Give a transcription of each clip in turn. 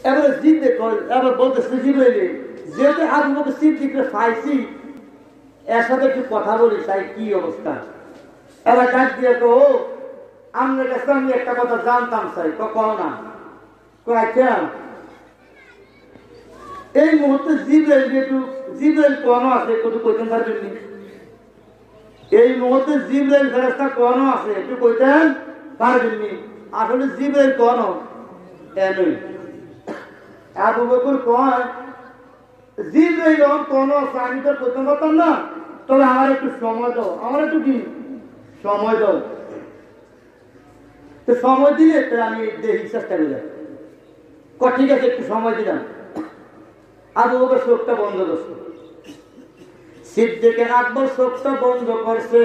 এবারে জিদে এবার বলতেছে জিবরাইলে যেহেতু আবু বকর সিদ্দিককে পাইছি এর সাথে একটু কথা বলি তাই কি অবস্থা। এবার ডাক দিয়ে তো আপনার কাছে আমি একটা কথা জানতাম চাই কখনো না আচ্ছা এই মুহূর্তে জিবরাইল কোন আছে একটু কইতেন পারবেন নি? এই মুহূর্তে জিবরাইল ফেরেশতা কোন আছে একটু কইতেন পারবেন নি? আসলে জিবরাইল কোন এনই আবু বকর কয় জিবরাইল কোন আছে আমি তো কইতে পারতাম না, তবে আমার একটু সময় দাও, আমার একটু কি সময় দাও। তো সময় দিলে আমি দেখি চেষ্টা করি। ঠিক আছে একটু সময় দিলাম। আবু বকর চোখটা বন্ধ করছে, সিদ্দিক আকবর চোখটা বন্ধ করছে,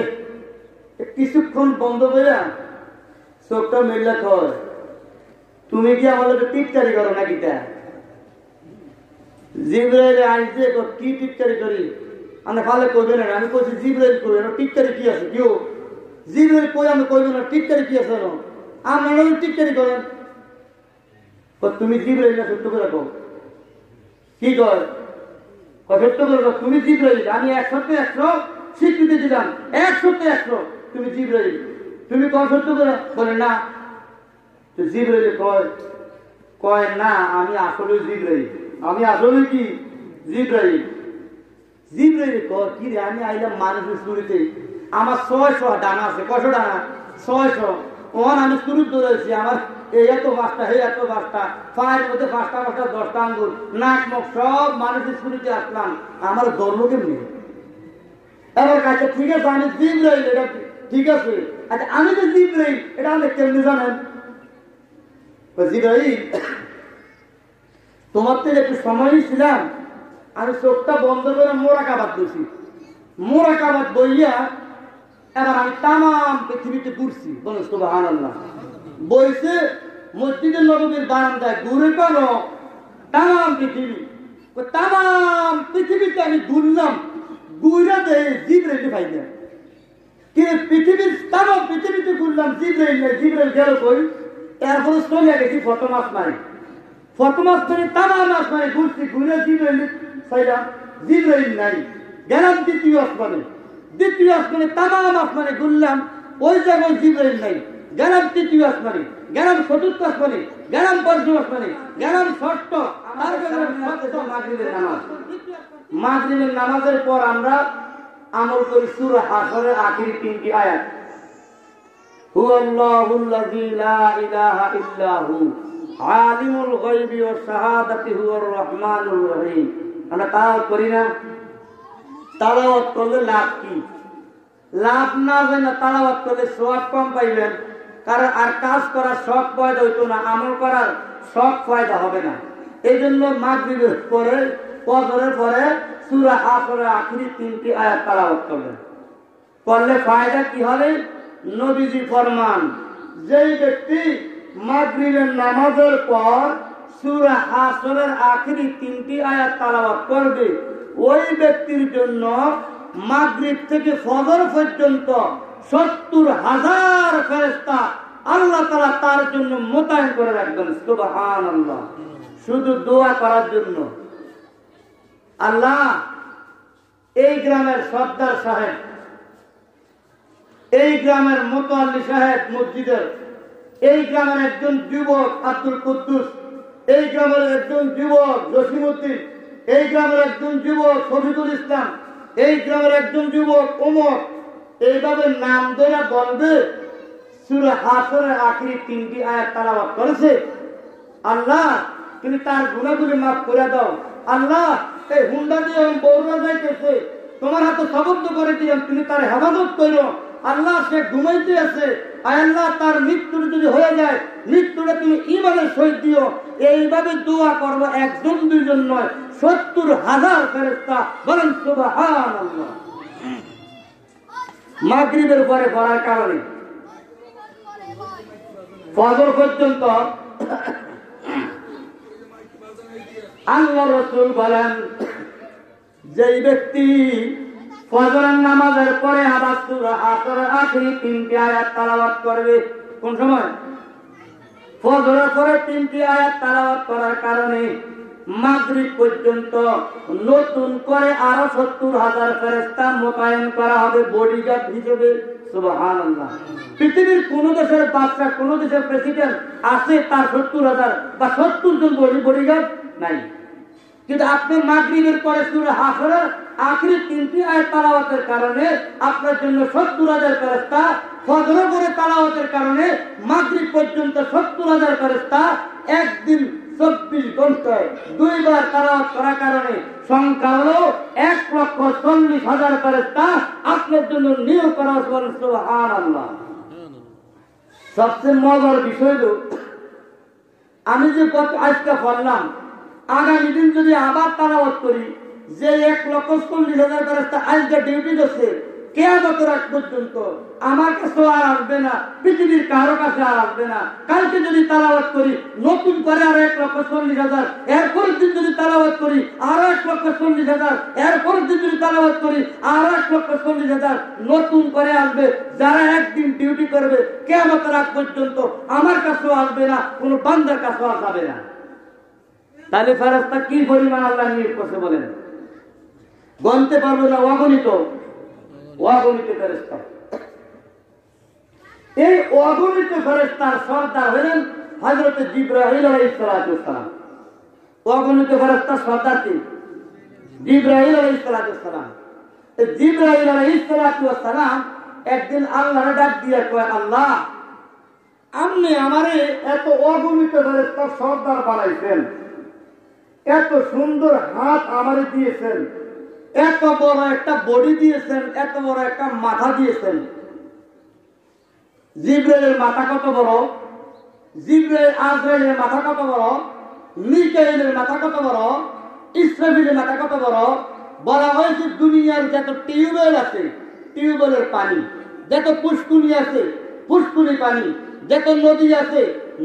কিছুক্ষণ বন্ধ করে চোখটা মিললে কয় তুমি কি আমাদের টিটকারি করো নাকি? জিবরাইল আইছে কি টিটকারি করি আমি ফালে কইবে না, আমি কইছি জিবরাইল কই টিটকারি কি আছে কেউ জিবরাইল কই আমি কইবে না টিটকারি কি আছে আপনারা টিটকারি করেন। তুমি জিবরাইল না সত্য করে কও কি কয় সত্য করে তুমি জিবরাইল, আমি 100 স্বীকৃতি দিলাম 100 তুমি জিবরাইল, তুমি কয় সত্য করে বলে না। তো জিবরাইল কয় না আমি আসলে জিবরাইল, আমি আসলে কি জিবরাইল। জিবরাইল কয় কি রে আমি আইলাম মানুষের শুরুতে আমার 600 ডানা আছে, কত ডানা 600 ওখানে আমি শুরু ধরেছি আমার এই এত বাসটা হে এত বাসটা পায়ের মধ্যে 5টা 10টা আঙ্গুল নাক মুখ সব মানুষের শুরুতে আসলাম, আমার ধর্ম কেমনি? এবার কাছে ঠিক আছে আমি জিবরাইল, এটা ঠিক আছে। আচ্ছা আমি যে জিবরাইল এটা আপনি কেমনি জানেন? জিবরাইল তোমার থেকে একটু সময় ছিলাম, আমি চোখটা বন্ধ করে মোরাকাবাত বসি, মোরাকাবাত বইয়া এবার আমি তাম পৃথিবীতে ঘুরছি, বলুন সুবহানাল্লাহ। বইছে মসজিদে নববীর বারান্দায় ঘুরে কেন তাম পৃথিবীতে আমি ঘুরলাম, ঘুরে দেয় জিবরাইল পাই না। কিন্তু পৃথিবীতে ঘুরলাম জিবরাইল নাই, জিবরাইল গেল কই? এরপরে চলে গেছি ফতম আসমানে, ফতম আসমানে তাম আসমানে ঘুরছি, ঘুরে জিবরাইল পাইলাম, জিবরাইল নাই। গেলাম দ্বিতীয় আসমানে তাম আসমানে ঘুরলাম, ওই জায়গায় জিবরাইল নাই। গেলাম তৃতীয় আসমানে, গেলাম চতুর্থ আসমানে, গেলাম পঞ্চম আসমানে, গেলাম ষষ্ঠ। মাগরিবের নামাজের পর আমরা আমল করি সূরা হাসরের আখিরি 3টি আয়াত, হুয়াল্লাহুল্লাযী লা ইলাহা ইল্লা হু আলিমুল গায়বি ওয়াস শাহাদাতি হুয়ার রহমানুর রহিম। আমরা তাওয়াত করি না? তালাওয়াত করলে লাভ কি? লাভ না হয় না, তালাওয়াত করলে সওয়াব কম পাইবেন, কারণ আর কাজ করার শখ পয়দা হইতো না, আমল করার শখ পয়দা হবে না। এই জন্য মাগরিবের পরে ফজরের পরে সূরা হাসরের আখিরি 3টি আয়াত তালাওয়াত করবেন। করলে ফায়দা কি হবে? নবীজি ফরমান যেই ব্যক্তি মাগরিবের নামাজের পর সূরা হাসরের আখিরি 3টি আয়াত তালাওয়াত করবে, ওই ব্যক্তির জন্য মাগরিব থেকে ফজর পর্যন্ত 70,000 ফেরেশতা আল্লাহ তাআলা তার জন্য মোতায়েন করে রাখবেন। সুবহানাল্লাহ। শুধু দোয়া করার জন্য। আল্লাহ এই গ্রামের সর্দার সাহেব, এই গ্রামের মোতাল্লি সাহেব মসজিদের, এই গ্রামের একজন যুবক আব্দুল কুদ্দুস, এই গ্রামের একজন যুবক জসিমউদ্দিন, এই গ্রামের একজন যুবক শফিকুল ইসলাম, এই গ্রামের একজন যুবক ওমর, এইভাবে নাম ধরে বলবে সূরা হাসরের আখিরি 3টি আয়াত তেলাওয়াত করেছে। আল্লাহ তুমি তার গুনাহগুলি মাফ করে দাও। আল্লাহ এই হুন্ডা দিয়ে বৌরা যাইতেছে, তোমার হাতে সবদ্ধ করে দিলাম, তুমি তার হেফাজত করো। আল্লাহ সে ঘুমাইতে আছে, আল্লাহ তার মৃত্যু যদি হয়ে যায়, মৃত্যুটা তুমি ঈমানের সহিত দিও। এইভাবে দোয়া করবো, 1 2 জন নয়, 70,000 ফেরেশতা। বলেন সুবহানাল্লাহ। মাগরিবের পরে পড়ার কারণে ফজর পর্যন্ত আল্লাহ রাসূল বলেন যেই ব্যক্তি ফজরের নামাজের পরে আবার সূরা হাসরের আখিরি 3টি আয়াত তেলাওয়াত করবে, কোন সময়? ফজরের পরে 3টি আয়াত তেলাওয়াত করার কারণে মাগরিব পর্যন্ত নতুন করে আরো 70,000 ফেরেশতা মোতায়েন করা হবে বডিগার্ড হিসেবে। সুবহানাল্লাহ। পৃথিবীর কোন দেশের বাদশা, কোন দেশের প্রেসিডেন্ট আছে তার 70,000 বা 70 জন বডিগার্ড নাই। কিন্তু আপনি মাগরিবের পরে সূরা হাশরের আখেরি 3টি আয়াত তেলাওয়াতের কারণে আপনার জন্য 70,000 ফেরেশতা, ফজরের পরে তেলাওয়াতের কারণে মাগরিব পর্যন্ত 70,000 ফেরেশতা, একদিন 24 ঘন্টায় 2 বার তেলাওয়াত করার কারণে সংখ্যা হলো 1,40,000 ফেরেশতা আপনার জন্য নিয়োগ করা হয়েছে। সুবহানাল্লাহ। সবচেয়ে মজার বিষয় হলো আমি যে আজকে পড়লাম, আগামী দিন যদি আবার তেলাওয়াত করি যে 1,40,000 ফেরেশতা আজকে ডিউটি করছে কিয়ামতের আগ পর্যন্ত, আমার কাছে আর আসবে না, পৃথিবীর কারো কাছে আর আসবে না। কালকে যদি তেলাওয়াত করি নতুন করে আরো 1,40,000, এরপরের দিন যদি তেলাওয়াত করি আরো 1,40,000, এরপরের দিন যদি তেলাওয়াত করি আরো 1,40,000 নতুন করে আসবে, যারা একদিন ডিউটি করবে কিয়ামতের আগ পর্যন্ত আমার কাছেও আসবে না, কোনো বান্দার কাছেও আসবে না। তাহলে ফেরেশতা কি পরিমাণ আল্লাহ নিয়োগ করছে বলেন? গণতে পারবে না, অগণিত ফেরেশতা। এই অগণিত ফেরেশতার সর্দার হলেন হযরত জিবরাইল আলাইহিস সালাম। অগণিত ফেরেশতার সর্দার কি? জিবরাইল আলাইহিস সালাম। এই জিবরাইল আলাইহিস সালাম একদিন আল্লাহর ডাক দিয়ে কয়, আল্লাহ আপনি আমারে এত অগণিত ফেরেশতার সর্দার বানাইছেন, এত সুন্দর হাত আমারে দিয়েছেন, এত বড় একটা বডি দিয়েছেন, এত বড় একটা মাথা দিয়েছেন। জিবরাইলের মাথা কত বড়, আজরাইলের মাথা কত বড়, মিকাইলের মাথা কত বড়, ইসরাফিলের মাথা কত বড়। বলা হয়েছে দুনিয়ার যত টিউবওয়েল আছে, টিউবওয়েলের পানি, যত পুষ্কুনি আছে, পুষ্কুনি পানি, যত নদী আছে,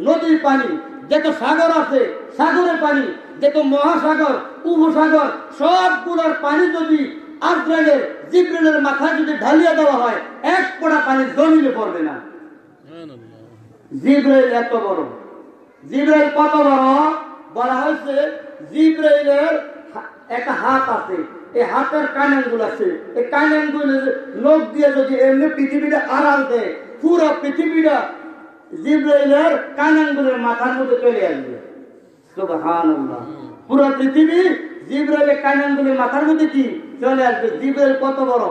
নদীর পানি, যত সাগর আছে, সাগরের পানি, যত মহাসাগর, উপসাগর, সবগুলোর পানি যদি আজরাইলের জিবরাইলের মাথায় যদি ঢালিয়ে দেওয়া হয়, এক ফোঁটা পানি জমিনে পড়বে না। জিবরাইল এত বড়। জিবরাইল কত বড়? বলা হয়েছে জিবরাইলের একটা হাত আছে, এই হাতের কানেনগুলো আছে, এই কানেনগুলো লোক দিয়ে যদি এমনি পৃথিবীটা আড়াল দেয়, পুরো পৃথিবীটা জিবরাইলের কানেনগুলোর মাথার মধ্যে চলে আসবে। সুবহানাল্লাহ। পুরো পৃথিবী জিবরাইলের কানেনগুলোর মাথার মধ্যে কি চলে আসবে। জিবরাইল কত বড়?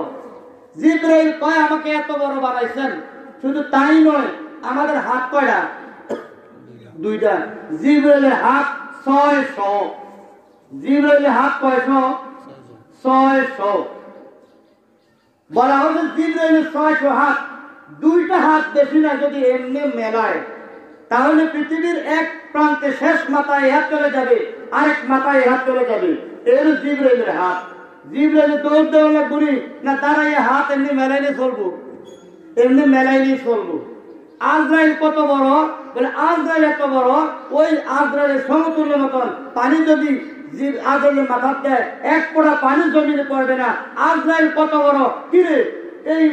জিবরাইল কয় আমাকে এত বড় বানাইছেন, শুধু তাই নয় আমাদের হাত কয়টা? 2টা। জিবরাইলের হাত 600। জিবরাইলের হাত কয়শো? 600। বলা হচ্ছে জিবরাইলের 600 হাত। 2টা হাত বেশি না যদি এমনি মেলায়, তাহলে পৃথিবীর এক প্রান্তে শেষ মাথায় হাত চলে যাবে, আরেক মাথায় হাত চলে যাবে। এর জিবরাইলের হাত। জিবরাইলের দৌড় দেওয়া লাগবে না দাঁড়াইয়ে হাত এমনি মেলাইলে চলবো, এমনি মেলাইলে চলবো। আজরাইল কত বড়? বলে আজরাইল এত বড়, ওই আজরাইলের সমতুল্য মতন পানি যদি আজরাইলের মাথার দেয়, এক ফোঁটা পানি জমিনে পড়বে না। আজরাইল কত বড়? কিরে এই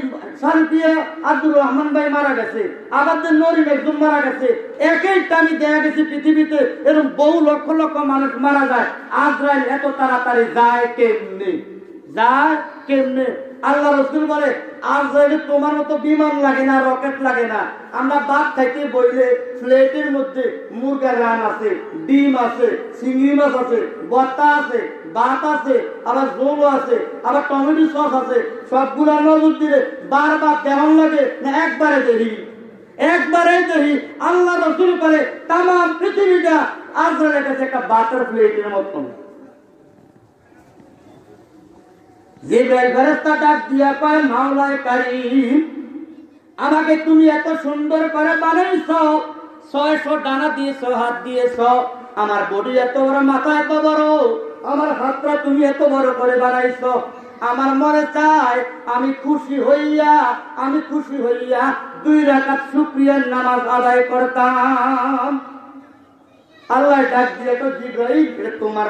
শান্তিয়া আব্দুর রহমান ভাই মারা গেছে, আবাদের নরিম একদম মারা গেছে, একই টানি দেখা গেছে পৃথিবীতে এরকম বহু লক্ষ লক্ষ মানুষ মারা যায়। আজরাইল এত তাড়াতাড়ি যায় কেমনে? আল্লাহ রাসূল বলে আজরাইল তোমার মতো বিমান লাগে না, রকেট লাগে না। আমরা ভাত খাইতে বইলে প্লেটের মধ্যে মুরগার রান আছে, ডিম আছে, চিংড়ি মাছ আছে, ভর্তা আছে, ভাত আছে, আবার ঝোল আছে, আবার টমেটো সস আছে। সবগুলা নজর দিলে বারবার দেওয়ান লাগে না একবারে দেখি আল্লাহ রাসূল করে তাম পৃথিবীটা আজরাইলের কাছে একটা বাটার প্লেটের মতন। জিবরাইল ফেরেশতা ডাক দিয়া কয়, মাওলায়ে কারীম আমাকে তুমি এত সুন্দর করে বানাইছো, 600 ডানা দিয়েছো, হাত দিয়েছো, আমার বডি এত বড়, মাথা এত বড়, আমার হাতটা তুমি এত বড় করে বানাইছো। আমার মনে চায় আমি খুশি হইয়া 2 রাকাত শুকরিয়ার নামাজ আদায় করতাম। আল্লাহ ডাক দিয়ে তো জিবরাইল তোমার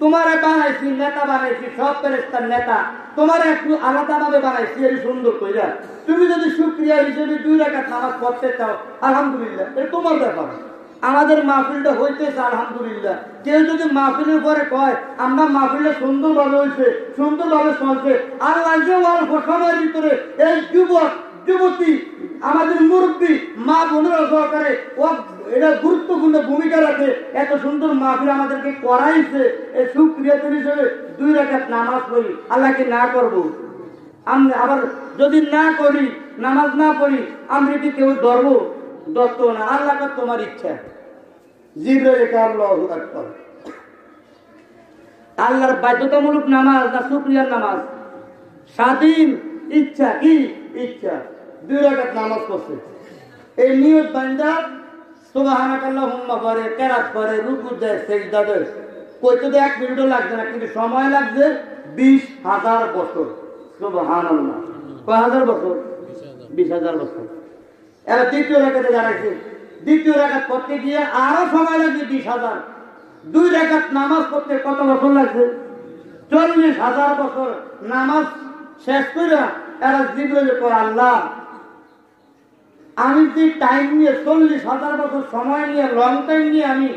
তোমারে বানাইছি নেতা বানাইছি, সব ফেরেশতার নেতা, তোমারে একটু আলাদাভাবে বানাইছি এই সুন্দর কইরা। তুমি যদি শুকরিয়া হিসেবে 2 রাকাত নামাজ পড়তে চাও আলহামদুলিল্লাহ, এটা তোমার ব্যাপার। আমাদের মাহফিলটা হইতেছে আলহামদুলিল্লাহ। কেউ যদি মাহফিলের পরে কয় আমরা মাহফিলটা সুন্দরভাবে হয়েছে, সুন্দরভাবে চলছে, আর লাগছে অল্প সময়ের ভিতরে এই যুবক যুবতী আমাদের মুরব্বী মা বোনেরা সহকারে ও এটা গুরুত্বপূর্ণ ভূমিকা রাখে, এত সুন্দর মাহফিল আমাদেরকে করাইছে, এই শুকরিয়াতুল হিসেবে 2 রাকাত নামাজ পড়ি, আল্লাহকে না করব। আমরা আবার যদি না করি, নামাজ না পড়ি, আমরা কি কেউ ধরবো? দত্ত না, আল্লাহ তোমার ইচ্ছা। জিবরাইল আল্লাহু আকবার। আল্লাহর বাধ্যতামূলক নামাজ না শুকরিয়ার নামাজ? স্বাধীন ইচ্ছা। কি ইচ্ছা? 2 রাকাত নামাজ পড়ছে, এই নিয়ত বান্দা সুবহানাকাল্লাহুম্মা পড়ে, কেরাত পড়ে, রুকু দেয়, সিজদা দেয়, কইতে তো 1 মিনিটও লাগছে না, কিন্তু সময় লাগছে 20,000 বছর। সুবহানাল্লাহ। কয় হাজার বছর? 20,000 বছর। এরা দ্বিতীয় রাকাতে দাঁড়াইছে, দ্বিতীয় রাকাত পড়তে গিয়ে আরো সময় লাগছে 20,000। 2 রাকাত নামাজ পড়তে কত বছর লাগছে? 40,000 বছর। নামাজ শেষ করে এরা জিবরাইল কয় আল্লাহ আমি যে টাইম নিয়ে 40,000 বছর সময় নিয়ে লং টাইম নিয়ে আমি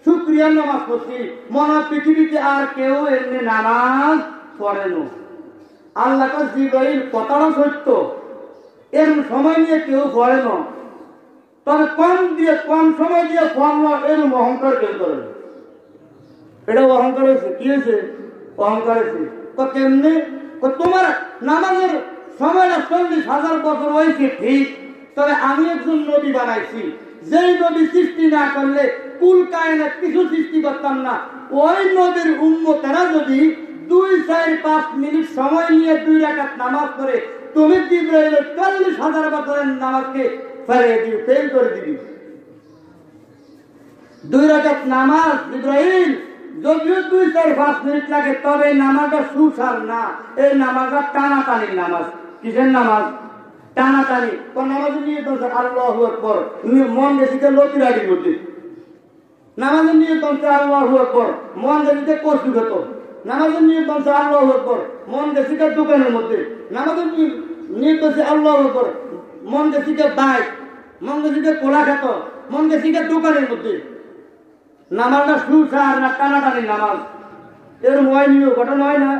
শুকরিয়ার নামাজ পড়ছি, মনে হয় পৃথিবীতে আর কেউ এমনি নামাজ পড়ে না। আল্লাহ কয় জিবরাইল কথাটা সত্য, এর সময় নিয়ে কেউ পড়ে না, তবে কম সময় দিয়ে পড়ল এরম অহংকার কেউ করে। এটা অহংকার হয়েছে। কি হয়েছে? অহংকার হয়েছে। কেমনি? তোমার নামাজের সময়টা 40,000 বছর হয়েছে ঠিক, তবে আমি একজন নবী বানাইছি, যেই নবী সৃষ্টি না করলে কুল কায়নাত কিছু সৃষ্টি করতাম না। ওই নবীর উম্মতেরা যদি 2-4-5 মিনিট সময় নিয়ে 2 রাকাত নামাজ পড়ে, তুমি জিবরাইল 40,000 বছরের নামাজকে ফেলে দিবি, ফেল করে দিবি। 2 রাকাত নামাজ জিবরাইল যদিও 2-4-5 মিনিট লাগে, তবে নামাজটা সুসার না, এই নামাজটা টানাটানির নামাজ। কিসের নামাজ? টানাটানি। কোন নামাজ নিয়ে তো আল্লাহু আকবার, মন গেছিতে লতিরাড়ির মধ্যে। নামাজের নিয়ে তো আল্লাহু আকবার, মন গেছিতে কষ্টগত। নামাজের নিয়ে তো আল্লাহু আকবার, মন গেছিতে দোকানের মধ্যে। নামাজের নিয়ে তো আল্লাহু আকবার, মন গেছিতে বাইক, মন গেছিতে কোলা খেত, মন গেছিতে দোকানের মধ্যে। নামাজটা সুসার না টানাটানি নামাজ? এর ময় নিয়ে ঘটনা হয় না?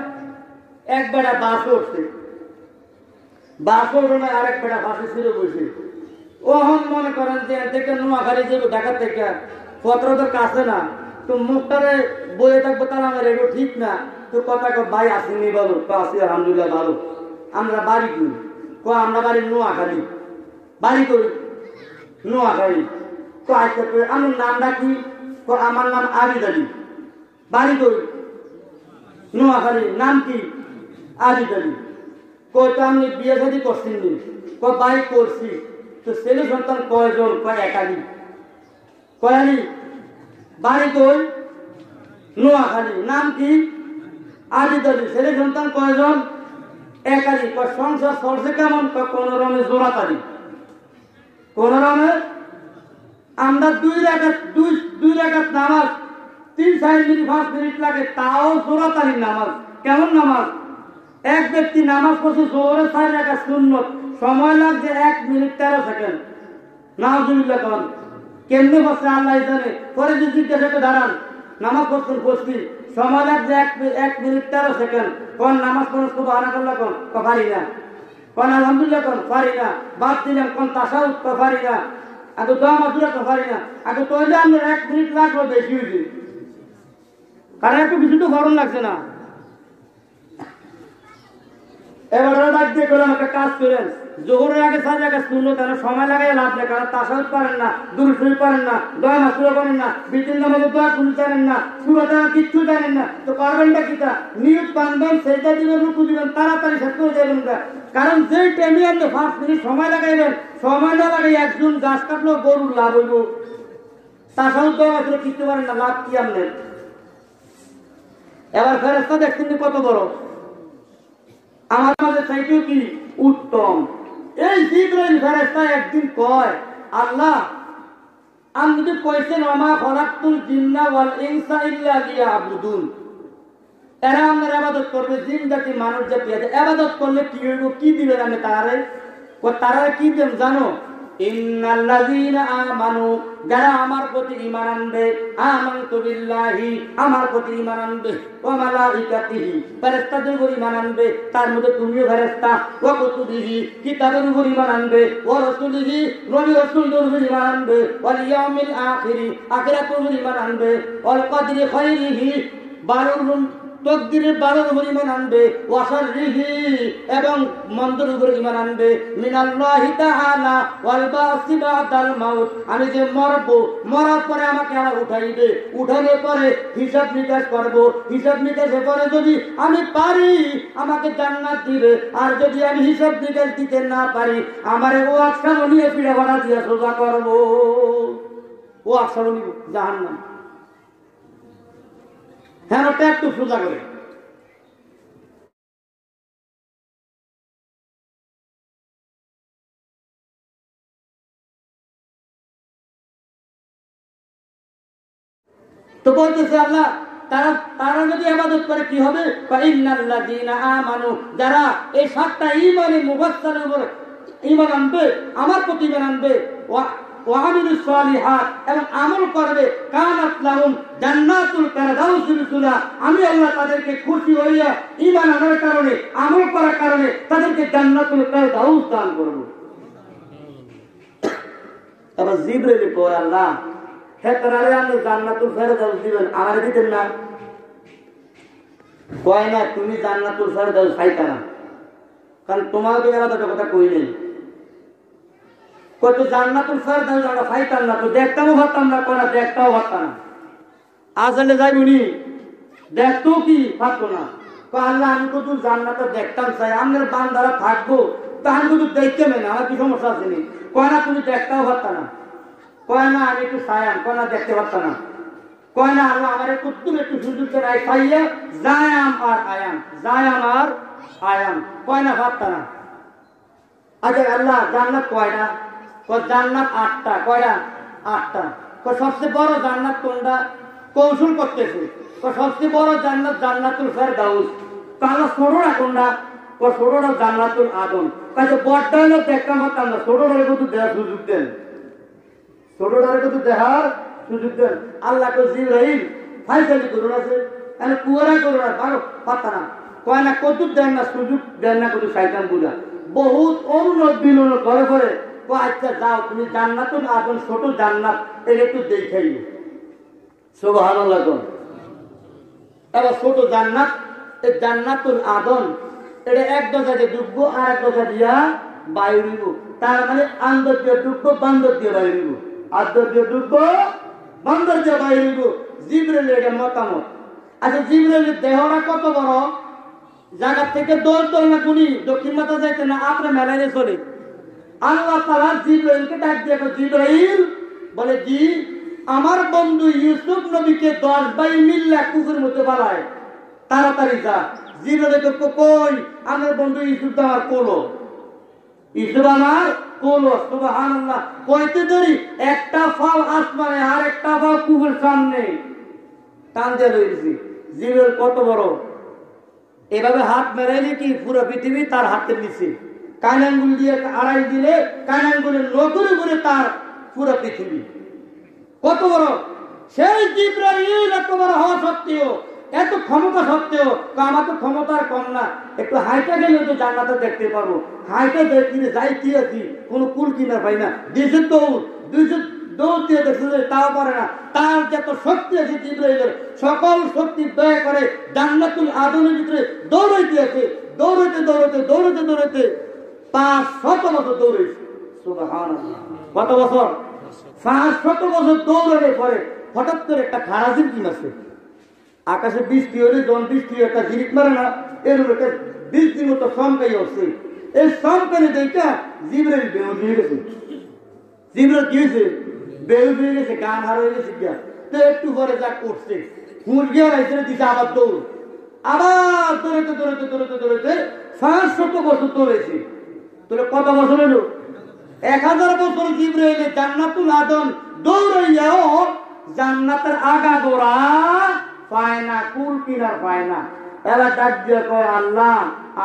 এক বেড়া বাস উঠছে, বাস উঠে না, আরেক বেড়া বাসে ছিল বসে। ওহন মনে করেন যে থেকে নোয়াখালী যাবে ঢাকা থেকে, পত্র তো কাছে না, তো মুখটারে বয়ে থাকবো, তাহলে আমার এগুলো ঠিক না। তো কথা ভাই আসেনি, বলো তো আসি আলহামদুলিল্লাহ ভালো। আমরা বাড়ি করি, আমরা বাড়ি নোয়াখালী। বাড়ি করি নোয়াখালী। তো আজকে আমার নামটা কি? আমার নাম আবিদ আলী। বাড়ি করি নোয়াখালী। নাম কি? আবিদ আলী। কত আপনি বিয়ে শাদী করছেন নি? বাই করছি। তো ছেলে সন্তান কয়জন? একালি। কয়ালি। বাড়ি কই? নোয়াখালী। নাম কি? আবিদ আলী। ছেলে সন্তান কয়জন? একালি। সংসার চলছে কেমন? কোন রমে জোড়াতারি। কোন রমে আমরা 2 রাকাত নামাজ 3-4 মিনিট 5 মিনিট লাগে, তাও জোড়াতারি নামাজ। কেমন নামাজ? এক ব্যক্তি নামাজ পড়ছে জোরে 4 রাকাত সুন্নত, সময় লাগছে 1 মিনিট 13 সেকেন্ড। নাউজুবিল্লাহ। কোন কেমনে বসে আল্লাহ জানে। পরে যদি জিজ্ঞাসা দাঁড়ান নামাজ পড়ছেন, পড়ছি, সময় লাগছে 1 মিনিট 13 সেকেন্ড। কোন নামাজ পড়ছ সুবহানাল্লাহ? কোন পারি না। কোন আলহামদুলিল্লাহ? কোন পারি না। বাদ দিলাম। কোন তাশাহুদ? পারি না। আগে দোয়া মাদুরা পারি না। আগে তৈলে আমরা 1 মিনিট লাগলো, বেশি হয়েছে, কারণ একটু কিছু তো গরম লাগছে না। এবার ডাক দিয়ে করলাম একটা কাজ করেন, জোহরের আগে 4 রাকাত সুন্নত, তাহলে সময় লাগাই লাভ নেই, কারণ তাশাহুদ পারেন না, দুরূদ শরীফ পারেন না, দোয়া মাসুরা পারেন না, বিতিন নামাজে দোয়া শুনতে জানেন না, সূরা জানা কিচ্ছু জানেন না, তো করবেনটা কিটা? নিয়ত বাঁধবেন, সেজদা দিবেন, রুকু দিবেন, তাড়াতাড়ি শেষ করে যাবেন। কারণ যে টাইমে আপনি 5 মিনিট সময় লাগাইবেন, সময় না লাগাই একজন গাছ কাটলো গরুর লাভ হইব। তাশাহুদ দোয়া আসলে কিনতে পারেন না, লাভ কি আপনার? এবার ফেরেশতা দেখছেন কত বড়, আমার মাঝে চাইতেও কি উত্তম। এই জিবরাইল ফেরেশতা একদিন কয়, আল্লাহ আপনি যদি কইছেন ওমা খলাকতুল জিন্না ওয়াল ইনসা ইল্লা লিয়াবুদুন, এরা আপনার আবাদত করবে, জিন জাতি মানুষ জাতি আছে, আবাদত করলে কি হইব, কি দিবেন আমি তারারে? তারা কি দেন জানো? ইন্নাল্লাযীনা আমানু, যারা আমার প্রতি ঈমান আনবে, আমানতু বিল্লাহি, আমার প্রতি ঈমান আনবে, ওয়া মালাইকাতিহি, ফেরেশতাদের উপর ঈমান আনবে, তার মধ্যে তুমিও ফেরেশতা, ওয়া কুতুবিহি, কিতাবের উপর ঈমান আনবে, ওয়া রাসূলিহি, নবী রাসূলদের উপর ঈমান আনবে, ওয়াল ইয়াউমিল আখিরি, আখিরাতের উপর ঈমান আনবে, ওয়াল কদরি খায়রিহি, তকদিরের বারোর উপর ঈমান আনবে, ওয়াশাররিহি, এবং মন্দের উপর ঈমান আনবে, মিনাল্লাহি তাআলা ওয়াল বাসি বাদাল মাউত, আমি যে মরব, মরার পরে আমাকে আবার উঠাইবে, উঠানোর পরে হিসাব নিকাশ করব, হিসাব নিকাশের পরে যদি আমি পারি আমাকে জান্নাত দিবে, আর যদি আমি হিসাব নিকাশ দিতে না পারি আমারে ও আকসাম নিয়ে পিড়া ভাড়া দিয়ে সোজা করব, ও আকসাম জাহান্নাম। হ্যাঁ, ওটা একটু সোজা করে। তো বলতেছে আল্লাহ, তারা যদি ইবাদত করে কি হবে? ইন্নাল্লাযীনা আমানু, যারা এই সাতটা ঈমানে মুফাসসালের উপর ঈমান আনবে, আমার প্রতি ঈমান আনবে, ওয়া আমিলুস সালিহাত, এবং আমল করবে, কানাত লাহুম জান্নাতুল ফেরদাউস নুজুলা, আমি আল্লাহ তাদেরকে খুশি হইয়া ঈমান আনার কারণে, আমল করার কারণে তাদেরকে জান্নাতুল ফেরদাউস দান করব। তবে জিবরাইল কয়, আল্লাহ হ্যাঁ তারারে আপনি জান্নাতুল ফেরদাউস দিবেন, আমারে দিতেন না? কয় না, তুমি জান্নাতুল ফেরদাউস চাইতা না, কারণ তোমার তো এরা কথা কই নেই। কত জান্নাতুল ফেরদাউস আমরা চাইতাম না, তো দেখতামও পারতাম না, কোনা দেখতাও পারতাম না, আসলে যাইবনি দেখতেও কি পারতো না। আল্লাহ আমি কত জান্নাতে দেখতাম চাই, আমাদের বান্দারা থাকবো, তাহলে কিন্তু দেখতে মেনে আমার কি সমস্যা আছে নি? কয় না তুমি দেখতেও পারতা না, কয় না আমি একটু সায়াম, কয় না দেখতে পারত না, কয় না আল্লাহ আমার একটু সুযোগ দেয় খাইয়ে জায়াম আর আয়াম, জায়াম আর আয়াম, কয় না পারত না। আচ্ছা আল্লাহ জান্নাত কয়টা? জান্নাত 8টা। কয়টা? 8টা। সবচেয়ে বড় জান্নাত কোনটা? কৌশল করতেছে, সবচেয়ে বড় জান্নাত জান্নাতুল ফেরদাউস। তাহলে ছোটরা কোনটা? ছোটরা জান্নাতুল আদম। কাজে বড়টা হলো দেখতে পারতাম না, ছোটরা কিন্তু দেওয়ার সুযোগ দেন, ছোটটারে কিন্তু দেখার সুযোগ দেন। আল্লাহ তো জিবরাইল ফাইসালি করুন আছে, আমি কুয়ারা করুন আর পারো পারতা না, কয় না কত দেন না সুযোগ দেন না, কত শয়তান বুঝা বহুত অনুরোধ বিনোদন করে করে। আচ্ছা যাও তুমি জান্নাতুল আদম, ছোট জান্নাত, এটা একটু দেখাই। সুবহানাল্লাহ। এবার ছোট জান্নাত, এই জান্নাতুল আদম, এটা এক দশাকে ডুববো আর এক দশা দিয়া বায়ু নিব, তার মানে আন্দর দিয়ে ডুববো, বান্দর দিয়ে বায়ু নিব, আন্দর দিয়ে ডুববো, বান্দর দিয়ে বায়ু নিব। জিবরাইলের এটা মতামত। আচ্ছা জিবরাইলের দেহটা কত বড়? জায়গা থেকে দৌড় না কোনি দক্ষিণ মাথা যাইতে না, আপনার মেলায় চলে। আল্লাহ তাআলা জিবরাইলকে ডাক দিয়ে, জিবরাইল বলে, জি আমার বন্ধু ইউসুফ নবীকে 10 ভাই মিল্লা কুকুরের মধ্যে বাড়ায়, তাড়াতাড়ি যা। জিবরাইল কই, আমার বন্ধু ইউসুফ আমার কোলো, ইউসুফ আমার কোলো। সুবহানাল্লাহ। কইতে ধরি একটা ফাল আসমানে আর একটা ফাল কুকুরের সামনে টান দিয়ে রয়েছি। জিবরাইল কত বড়, এভাবে হাত মেরাইলে কি পুরো পৃথিবী তার হাতের নিচে, কানাঙ্গুল দিয়ে আড়াই দিলে কানাঙ্গুলের নতুন করে তার পুরো পৃথিবী। কত বড় সেই জিবরাইল, এত বড় হওয়া সত্ত্বেও, এত ক্ষমতা সত্ত্বেও, আমার তো ক্ষমতার কম না, একটু হাইটা গেলে তো জান্নাতে দেখতে পারবো, হাইটা দেখলে যাই কি আছি, কোনো কুল কিনার পাই না, দিয়েছে দৌড়, 200 দৌড় দিয়ে দেখছে তাও পারে না। তার যত শক্তি আছে জিবরাইলের, সকল শক্তি ব্যয় করে জান্নাতুল আদমের ভিতরে দৌড়াইতে আছে, দৌড়াইতে দৌড়াইতে দৌড়াইতে দৌড়াইতে 500 বছর দৌড়েছে। সুবহানাল্লাহ। কত বছর? 500 বছর দৌড়ানোর পরে হঠাৎ করে একটা খারাজির কিন আছে, আকাশে বৃষ্টি হলে যখন বৃষ্টি একটা ঝিরিক মারে না, এরকম একটা বৃষ্টির মতো চমকাই হচ্ছে। এই চমকানি দেখা জিবরাইল বেহুশ হয়ে গেছে। জিবরাইল কি হয়েছে? বেহুশ হয়ে গেছে, গান হার হয়ে গেছে। তো একটু পরে যা করছে, হুঁশ গিয়ে রাইছে দিচ্ছে আবার দৌড়, আবার দৌড়াতে দৌড়াতে দৌড়াতে দৌড়াতে 500 বছর দৌড়েছে। তোরা কত বছর হলো? 1000 বছর জিবরাইল জান্নাতুল আদম দৌড়াইয়াও জান্নাতের আগা গোড়া পায় না, কুল কিনার পায় না। এবার ডাক দিয়ে কয় আল্লাহ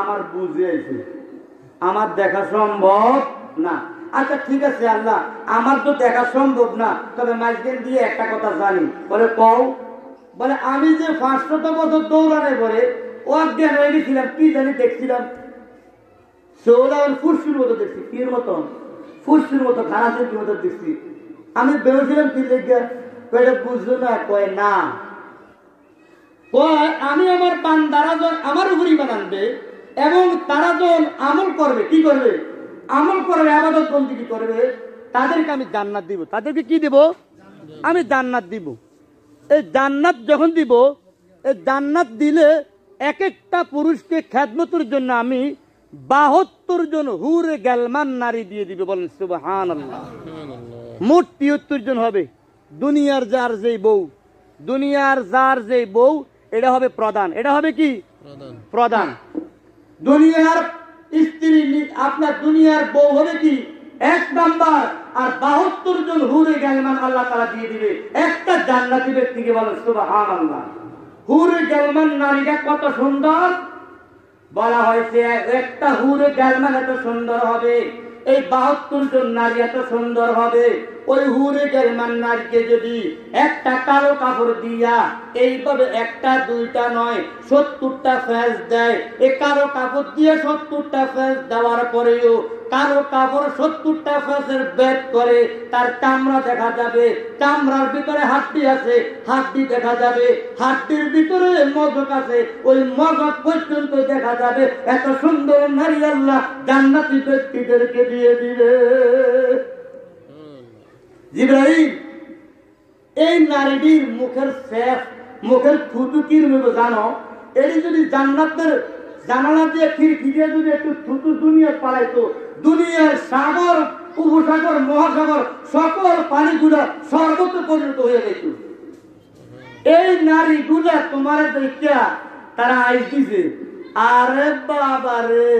আমার বুঝিয়েছে, আমার দেখা সম্ভব না। আচ্ছা ঠিক আছে আল্লাহ, আমার তো দেখা সম্ভব না, তবে মাঝখান দিয়ে একটা কথা জানি। বলে কও। বলে আমি যে 500 বছর দৌড়ানোর পরে অজ্ঞান হয়ে গেছিলাম, কি জানি দেখছিলাম, ফুসফুর মতো দেখছি। কির মতন? ফুসফুর মতো, খারাপের মতো দেখছি। আমি বেরোছিলাম কি লেগে? কয়টা বুঝলো না? কয় না, কয় আমি আমার বান্দারা আমার উপর ঈমান আনবে এবং তারা যখন আমল করবে, কি করবে? আমল করবে, ইবাদত বন্দেগী করবে, তাদেরকে আমি জান্নাত দিব। তাদেরকে কি দিব? আমি জান্নাত দিব। এই জান্নাত যখন দিব, এই জান্নাত দিলে এক একটা পুরুষকে খেদমতের জন্য আমি 72 জন হুরে গালমান নারী দিয়ে দিবে। বলেন সুবহানাল্লাহ। মোট 73 জন হবে। দুনিয়ার যার যেই বউ, দুনিয়ার যার যেই বউ, এটা হবে প্রধান। এটা হবে কি? প্রধান। দুনিয়ার স্ত্রী, আপনার দুনিয়ার বউ হবে কি? 1 নাম্বার। আর 72 জন হুরে গালমান আল্লাহ তাআলা দিয়ে দিবে একটা জান্নাতি ব্যক্তিকে। বলেন সুবহানাল্লাহ। হুরে গালমান নারীটা কত সুন্দর! বলা হয়েছে একটা হুরে গালমান এত সুন্দর হবে, এই 72 জন নারী এত সুন্দর হবে। ওই হুরে গালমান নারীকে যদি একটা কালো কাপড় দিয়া এইভাবে একটা দুইটা নয় 70টা ফেজ দেয়, এই কালো কাপড় দিয়ে 70টা ফেজ দেওয়ার পরেও কালো কাপড় 70টা ফেজের বেদ করে, তার চামড়া দেখা যাবে, চামড়ার ভিতরে হাড্ডি আছে, হাড্ডি দেখা যাবে, হাড্ডির ভিতরে মগজ আছে, ওই মগজ পর্যন্ত দেখা যাবে। এত সুন্দর নারী আল্লাহ জান্নাতি ব্যক্তিদেরকে দিয়ে দিবে। জিবরাইল এই নারীটির মুখের শেষ, মুখের থুতু কি রইবে জানো? এটি যদি জান্নাতের জানালা দিয়ে খিড়কি দিয়ে যদি একটু থুতু দুনিয়া পালাইতো, দুনিয়ার সাগর, উপসাগর, মহাসাগর সকল পানিগুলা সর্বত্র পরিণত হয়ে যেত। এই নারীগুলা তোমার দেখা তারা আইসিছে, আরে বাবা রে,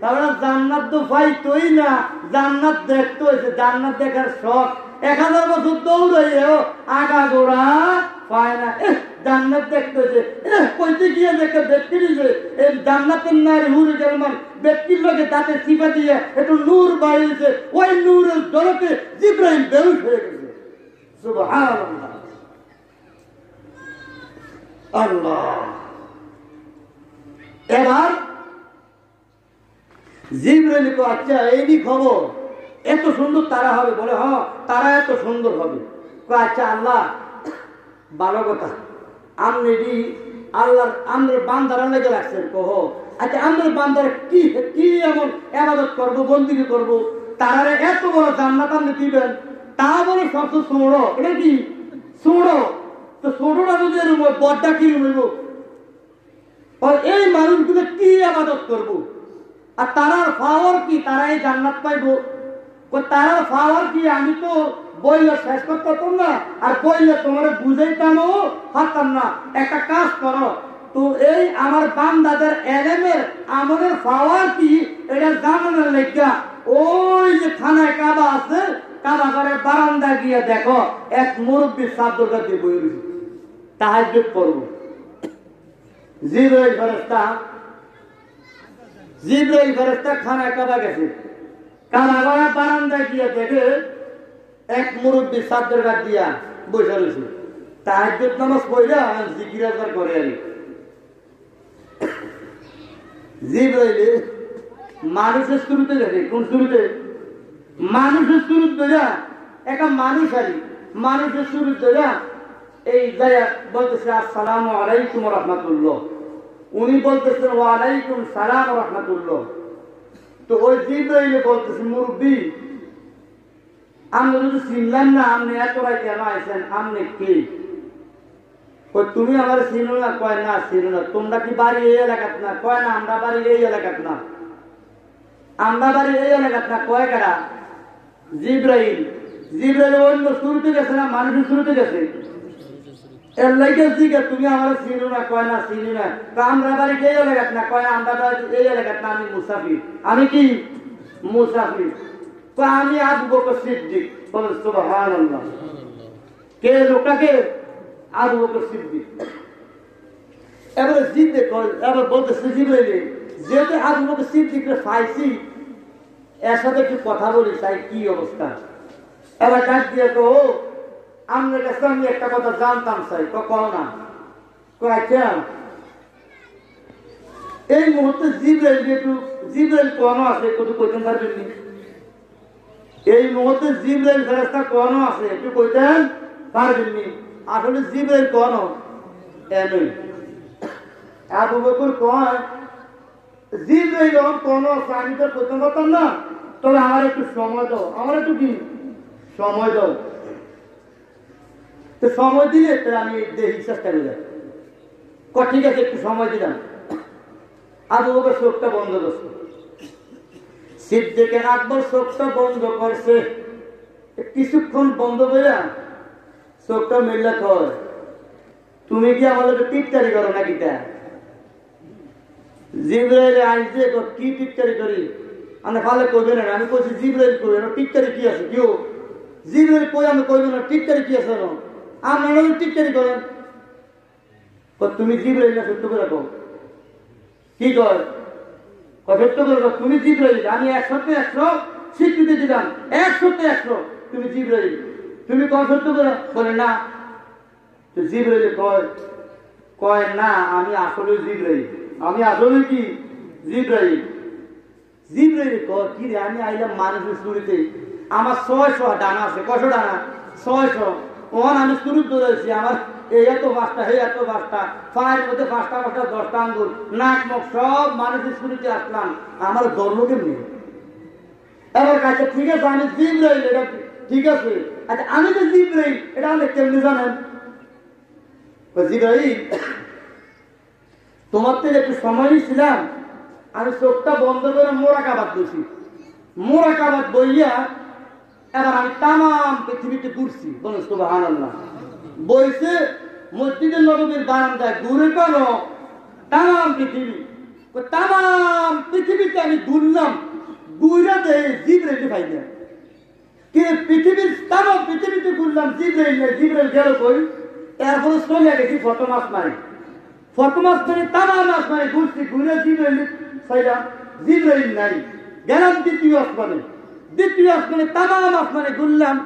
তারা জান্নাত তো পাইতোই না, জান্নাত দেখতে হয়েছে। জান্নাত দেখার শখ 1000 বছর দৌড়াইও আগা গোড়া পায় না। জান্নাত দেখতে হয়েছে, কইতে গিয়ে দেখে ব্যক্তি দিয়েছে এই জান্নাতের নারী হুরে গালমান ব্যক্তির লোকে তাতে চিপা দিয়ে একটু নূর বাড়িয়েছে, ওই নূরের জলকে জিবরাইল বেহুশ হয়ে গেছে। সুবহানাল্লাহ। আল্লাহ। এবার জিবরাইল কো আচ্ছা এই খবর, এত সুন্দর তারা হবে? বলে হ্যাঁ, তারা এত সুন্দর হবে। আচ্ছা আল্লাহ, ভালো কথা, আপনি আল্লাহর আমাদের বান্দারা লেগে রাখছেন। কহ আচ্ছা আমাদের বান্দারা কি কি এমন ইবাদত করবো, বন্দেগী করবো, তারা এত বড় জান্নাত আপনি দিবেন, তা বলে সবচেয়ে ছোড়ো। এটা কি ছোড়ো? তো ছোটটা যদি বড়টা কি রইব? এই মানুষগুলো কি ইবাদত করবো? আর তারার পাওয়ার কি? তারা এই জান্নাত পাইবো? তারার পাওয়ার কি? আমি তো বইলে শেষ করতে পারতাম না, আর বইলে তোমার বুঝাইতামও পারতাম না। একটা কাজ করো তো, এই আমার বান্দাদের এলেমের আমলের পাওয়ার কি এটা জানানোর লেগা ওই যে থানায় কাবা আছে, কাবা করে বারান্দা গিয়ে দেখো এক মুরব্বী সাদ্দরকার দিয়ে বই রয়েছে, তাহাজ্জুদ করবো। জিবরাইল ফেরেশতা খানায় কাবা গেছে, কাবা করে বারান্দা গিয়ে দেখে এক মুরব্বী সাদ্দরকার দিয়া বসে রয়েছে, তাহাজ্জুদ নামাজ পড়া জিকির আজকার করে। আর জিবরাইল মানুষের শুরুতে গেছে। কোন শুরুতে? মানুষের শুরু ধরা একটা মানুষ আলি, মানুষের শুরু ধরা এই যায় বলতেছে আসসালামু আলাইকুম রাহমাতুল্লাহ, উনি বলতেছেন ওয়ালাইকুম সালাম রাহমাতুল্লাহ। তো ওই জিবরাইল বলতেছে মুরব্বী আমরা যদি চিনলাম না, আপনি এত রায় কেন আইছেন, আপনি কে? তুমি আমার চিনো না? কয় না চিনো না। তোমরা কি বাড়ি এই এলাকাত না? কয় না আমরা বাড়ি এই এলাকাত না। আমরা বাড়ি এই এলাকাত না। কয় কারা? জিবরাইল। জিবরাইল অন্য শুরুতে গেছে না মানুষের শুরুতে গেছে? এর লাগে জিজ্ঞাসা তুমি আমার চিনো না? কয় না চিনি না। আমরা বাড়ি এই এলাকাত না। কয় আমরা বাড়ি এই এলাকাত না, আমি মুসাফির। আমি কি মুসাফির? আমি আবু বকর সিদ্দিক। বলেন সুবহানাল্লাহ। কে লোকটাকে? আবু বকর সিদ্দিক। এবারে জিদে এবার বলতেছে জিবরাইলে যেহেতু আবু বকর সিদ্দিকরে পাইছি এর সাথে একটু কথা বলি তাই কি অবস্থা। এবার ডাক দিয়ে তো আমার কাছে আমি একটা কথা জানতাম চাই কও না আচ্ছা এই মুহূর্তে জিবরাইল কোন আছে একটু কইতেন পারবেন? এই মুহূর্তে জিবরাইল ফেরেশতা কোন আছে একটু কইতেন পারবেন? আসলে জিবরাইল কোন এমন আবু বকর কয় জিবরাইল কোন আছে আমি তো কইতে পারতাম না, তবে আমার একটু সময় দাও, আমার একটু কি সময় দাও। তো সময় দিলে আমি দেখি চেষ্টা করে যাই। ঠিক আছে একটু সময় দিলাম। আবু বকর চোখটা বন্ধ করছে, সিদ্দিক আকবর চোখটা বন্ধ করছে, কিছুক্ষণ বন্ধ করে চোখটা মেললে কয় তুমি কি আমাদের টিটকারি করো নাকি? জিবরাইল আইছে কি টিটকারি করি আমি ফালে কইবে না। আমি কইছি জিবরাইল কই টিটকারি কি আছে কেউ জিবরাইল কই আমি কইবে না টিটকারি কি আছে আমরা টিটকারি করেন। তুমি জিবরাইল না সত্য করে কও কি কর সত্য করে তুমি জিবরাইল। আমি 100 স্বীকৃতি দিলাম 100 তুমি জিবরাইল, তুমি কয় সত্য করে বলে না। তো জিবরাইল কয় না আমি আসলে জিবরাইল, আমি আসলে কি জিবরাইল। জিবরাইল কয় কি রে আমি আইলাম মানুষের শুরুতে আমার 600 ডানা আছে, কয়শো ডানা 600 ওখান আমি শুরু ধরেছি আমার এই এত পাঁচটা হে এত পাঁচটা পায়ের মধ্যে 5টা 10টা আঙ্গুল নাক মুখ সব মানুষের শুরুতে আসলাম, আমার ধর্ম কেমনি? এবার কাছে ঠিক আছে আমি জিবরাইল এটা ঠিক আছে, আচ্ছা আমি যে জিবরাইল এটা আপনি কেমনি জানেন? জিবরাইল তোমার থেকে একটু সময় ছিলাম, আমি চোখটা বন্ধ করে মোরাকাবাদ বসি, মোরাকাবাদ বইয়া এবার আমি তামাম পৃথিবীতে ঘুরছি। বলুন সুবহানাল্লাহ। বইছে মসজিদের নববীর বারান্দায় ঘুরে কেন তামাম পৃথিবীতে আমি ঘুরলাম, ঘুরে দেয় জিবরাইল পাই না। পৃথিবীর তামাম পৃথিবীতে ঘুরলাম জিবরাইল নাই, জিবরাইল গেল কই? এরপরে চলে গেছি ফটোমাস মারি, ফটোমাস মারি তামাম মাস মারি ঘুরছি, ঘুরে জিবরাইল পাইলাম, জিবরাইল নাই। গেলাম দ্বিতীয় আসমানে তামাম আসমানে ঘুরলাম,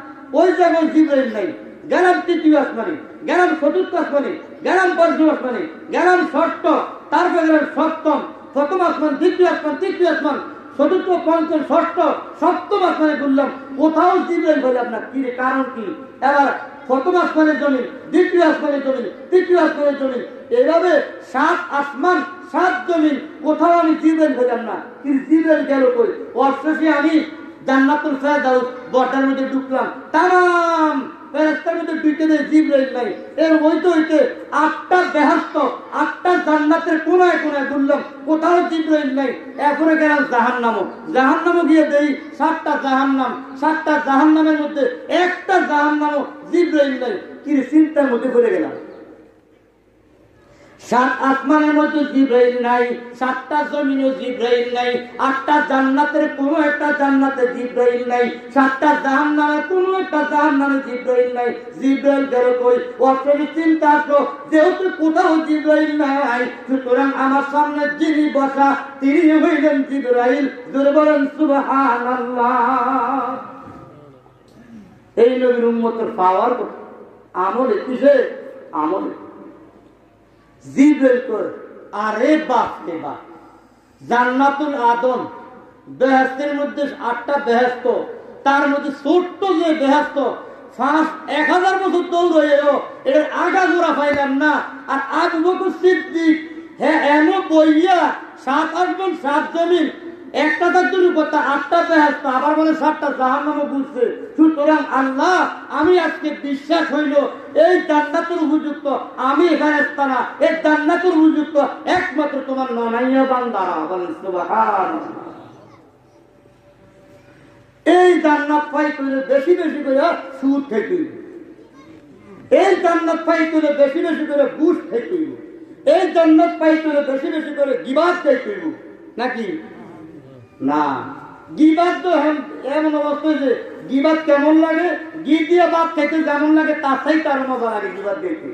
ওই জায়গায় জিবরাইল নাই। গেলাম তৃতীয় আসমানে, গেলাম চতুর্থ আসমানে, গেলাম পঞ্চম আসমানে, গেলাম ষষ্ঠ, তারপরে গেলাম সপ্তম, প্রথম আসমান, দ্বিতীয় আসমান, তৃতীয় আসমান, চতুর্থ, পঞ্চম, ষষ্ঠ, সপ্তম আসমানে ঘুরলাম, কোথাও জিবরাইল হইলাম না। কি রে কারণ কি? এবার প্রথম আসমানের জমিন, দ্বিতীয় আসমানের জমিন, তৃতীয় আসমানের জমিন, এইভাবে 7 আসমান 7 জমিন, কোথাও আমি জিবরাইল হইলাম না। কিন্তু জিবরাইল গেল কই? অবশেষে আমি জান্নাতুল ফেরদাউস বর্ডার মধ্যে ঢুকলাম, তামাম ফেরেশতার মধ্যে ঢুকে দেয় জিবরাইল নাই। এর হইতে 8টা বেহেশত 8টা জান্নাতের কোনায় কোনায় ঘুরলাম, কোথাও জিবরাইল নাই। এরপরে গেলাম জাহান্নামে গিয়ে দেই 7টা জাহান্নাম, 7টা জাহান্নামের মধ্যে একটা জাহান্নামও জিবরাইল নাই। কি চিন্তার মধ্যে পড়ে গেলাম। 7 আসমানের মধ্যে জিবরাইল নাই, 7টা জমিনও জিবরাইল নাই, 8টা জান্নাতের কোনো একটা জান্নাতে জিবরাইল নাই, 7টা জাহান্নামের কোনো একটা জাহান্নামে জিবরাইল নাই। জিবরাইল গেল কই? অর্থে চিন্তা আসলো যেহেতু কোথাও জিবরাইল নাই, সুতরাং আমার সামনে যিনি বসা তিনি হইলেন জিবরাইল। জোরে বলেন সুবহানাল্লাহ। এই নবীর উম্মতের পাওয়ার আমলে কিসে? আমলে জিবরাইল কর। আরে বাপ রে বাপ, জান্নাতুল আদন বেহেশতের মধ্যে 8টা বেহেশত, তার মধ্যে ছোট্ট যে বেহেশত 1000 বছর দৌড় হয়েও এর আগা জোড়া পাইলাম না। আর আবু বকর সিদ্দিক হ্যাঁ এমন বইয়া 7 আসমান 7 জমিন একটা তার উপর 8টা বেহেশত, আবার বলে 7টা জাহান্নামও বুঝছে। সুতরাং আল্লাহ আমি আজকে বিশ্বাস হইল এই জান্নাতের উপযুক্ত আমি ফেরেশতা না, এই জান্নাতের উপযুক্ত একমাত্র তোমার ননাইয়া বান্দারা। বলেন সুবহানাল্লাহ। এই জান্নাত পাইতে বেশি বেশি করে সুদ খেতে, এই জান্নাত পাইতে বেশি বেশি করে ঘুষ খেতে, এই জান্নাত পাইতে বেশি বেশি করে গিবাত খেতে নাকি না? গিবাত তো এমন অবস্থা যে গিবাত কেমন লাগে, ঘি দিয়ে ভাত খাইতে যেমন লাগে তার চাই তার মজা লাগে গিবাত দেখতে।